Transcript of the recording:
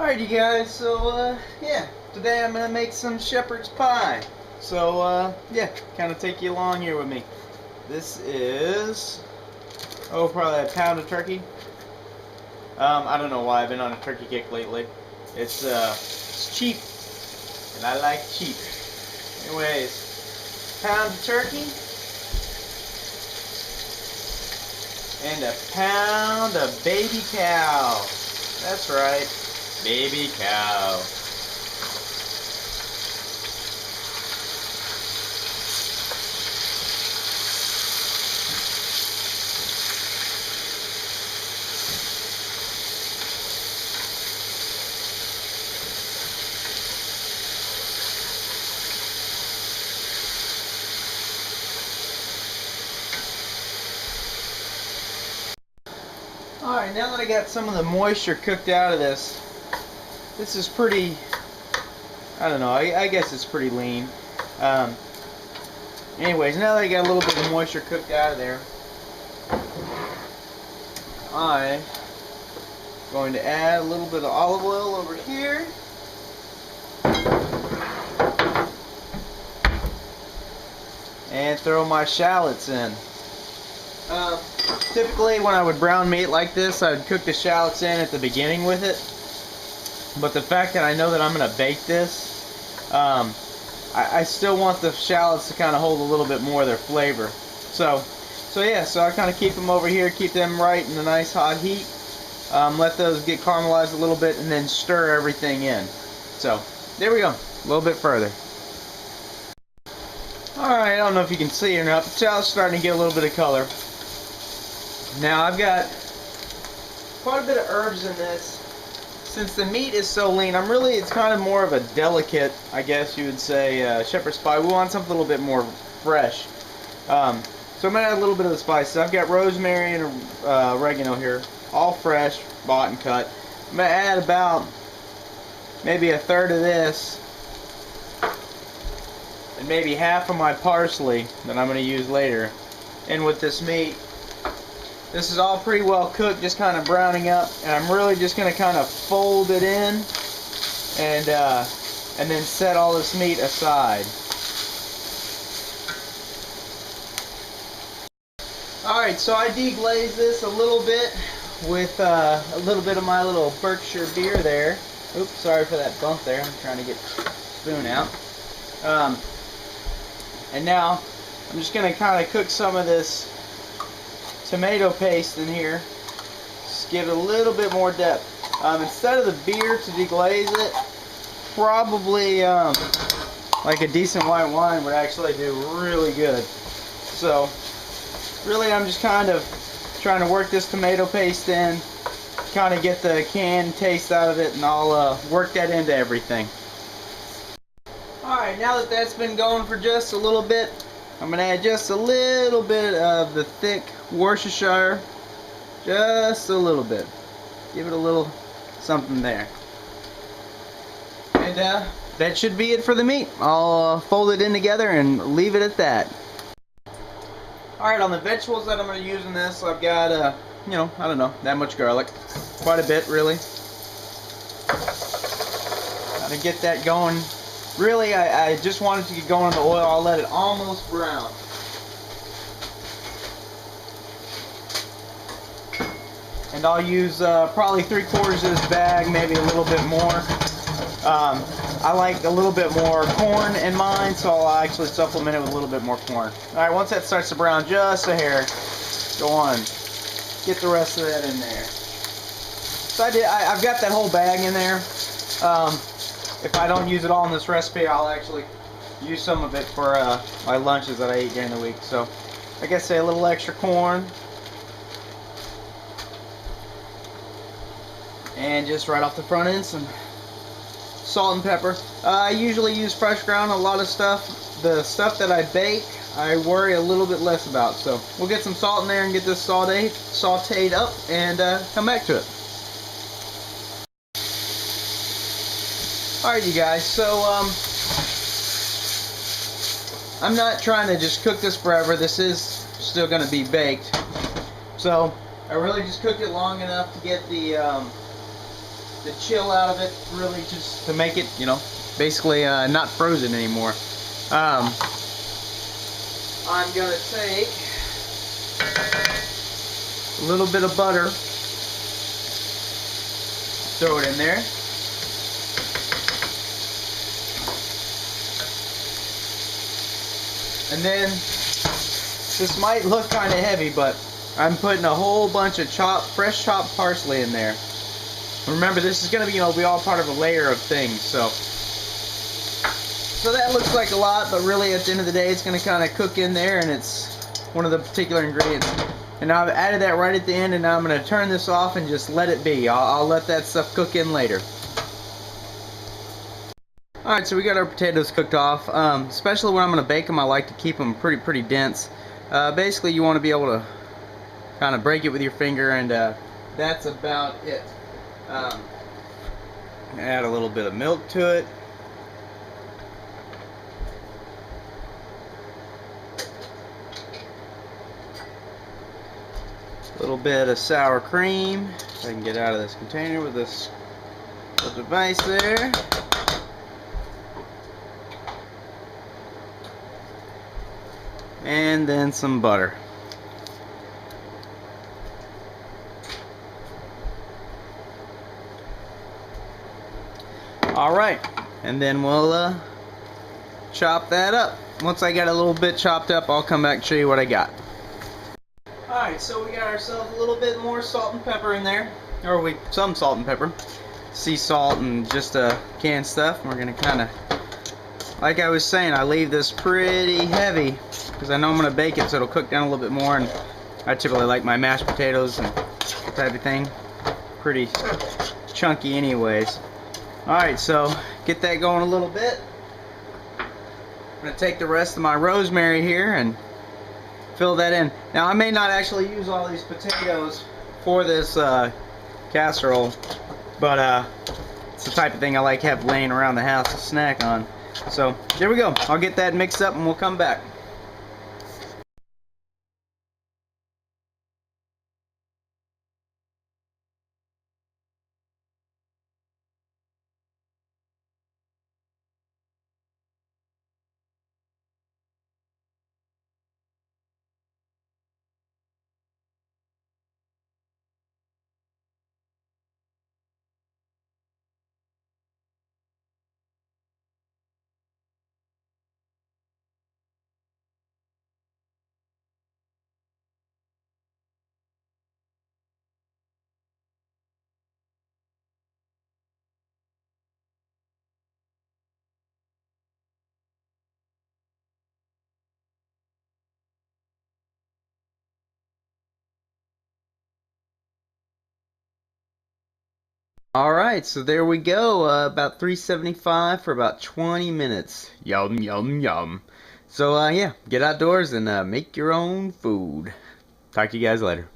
Alright you guys, so yeah, today I'm going to make some shepherd's pie. So yeah, kind of take you along here with me. This is, probably a pound of turkey. I don't know why, I've been on a turkey kick lately. It's cheap, and I like cheap. Anyways, pound of turkey, and a pound of baby cow. That's right. Baby cow. Alright, now that I got some of the moisture cooked out of this, this is pretty, I don't know, I guess it's pretty lean. Anyways, now that I got a little bit of moisture cooked out of there, I'm going to add a little bit of olive oil over here. And throw my shallots in. Typically when I would brown meat like this, I would cook the shallots in at the beginning with it. But the fact that I know that I'm going to bake this, I still want the shallots to kind of hold a little bit more of their flavor. So yeah, so I kind of keep them over here, keep them right in a nice hot heat. Let those get caramelized a little bit and then stir everything in. So there we go, a little bit further. Alright, I don't know if you can see or not, but the shallot's starting to get a little bit of color. Now I've got quite a bit of herbs in this. Since the meat is so lean, it's kind of more of a delicate, I guess you would say, shepherd's pie. We want something a little bit more fresh. So I'm going to add a little bit of the spices. I've got rosemary and oregano here, all fresh, bought and cut. I'm going to add about maybe a third of this, and maybe half of my parsley that I'm going to use later. And with this meat, this is all pretty well cooked, just kind of browning up, and I'm really just going to kind of fold it in and then set all this meat aside. Alright, so I deglaze this a little bit with a little bit of my little Berkshire beer there. Oops, sorry for that bump there. I'm trying to get the spoon out. And now I'm just going to kind of cook some of this tomato paste in here. Just give it a little bit more depth. Instead of the beer to deglaze it, probably like a decent white wine would actually do really good. So really I'm just kind of trying to work this tomato paste in, kind of get the canned taste out of it, and I'll work that into everything. Alright, now that that's been going for just a little bit, I'm going to add just a little bit of the thick Worcestershire. Just a little bit. Give it a little something there. And that should be it for the meat. I'll fold it in together and leave it at that. Alright, on the vegetables that I'm going to use in this, I've got, I don't know, that much garlic. Quite a bit, really. Gotta get that going. Really, I just wanted to get going on the oil. I'll let it almost brown. And I'll use probably 3/4 of this bag, maybe a little bit more. I like a little bit more corn in mine, so I'll actually supplement it with a little bit more corn. Alright, once that starts to brown just a hair, go on. Get the rest of that in there. So I've got that whole bag in there. If I don't use it all in this recipe, I'll actually use some of it for my lunches that I eat during the week. So, like I say, a little extra corn. And just right off the front end, some salt and pepper. I usually use fresh ground a lot of stuff. The stuff that I bake, I worry a little bit less about. So, we'll get some salt in there and get this sauteed up and come back to it. Alright you guys, so I'm not trying to just cook this forever. This is still going to be baked. So I really just cooked it long enough to get the the chill out of it, really just to make it, you know, basically not frozen anymore. I'm gonna take a little bit of butter, throw it in there. And then, this might look kind of heavy, but I'm putting a whole bunch of fresh chopped parsley in there. Remember, this is going to be, you know, be all part of a layer of things, so that looks like a lot, but really at the end of the day, it's going to kind of cook in there, and it's one of the particular ingredients. And now I've added that right at the end, and now I'm going to turn this off and just let it be. I'll let that stuff cook in later. Alright, so we got our potatoes cooked off. Especially when I'm going to bake them, I like to keep them pretty dense. Basically, you want to be able to kind of break it with your finger, and that's about it. Add a little bit of milk to it. A little bit of sour cream. If I can get out of this container with this little device there. And then some butter. Alright, and then we'll chop that up. Once I got a little bit chopped up, I'll come back and show you what I got. Alright, so we got ourselves a little bit more salt and pepper in there. Or some salt and pepper. Sea salt and just canned stuff. We're going to kind of, like I was saying, I leave this pretty heavy because I know I'm going to bake it so it'll cook down a little bit more, and I typically like my mashed potatoes and that type of thing pretty chunky anyways. Alright, so get that going a little bit. I'm going to take the rest of my rosemary here and fill that in. Now I may not actually use all these potatoes for this casserole, but it's the type of thing I like to have laying around the house to snack on. So there we go. I'll get that mixed up and we'll come back. Alright, so there we go. About 375 for about 20 minutes. Yum, yum, yum. So, yeah, get outdoors and make your own food. Talk to you guys later.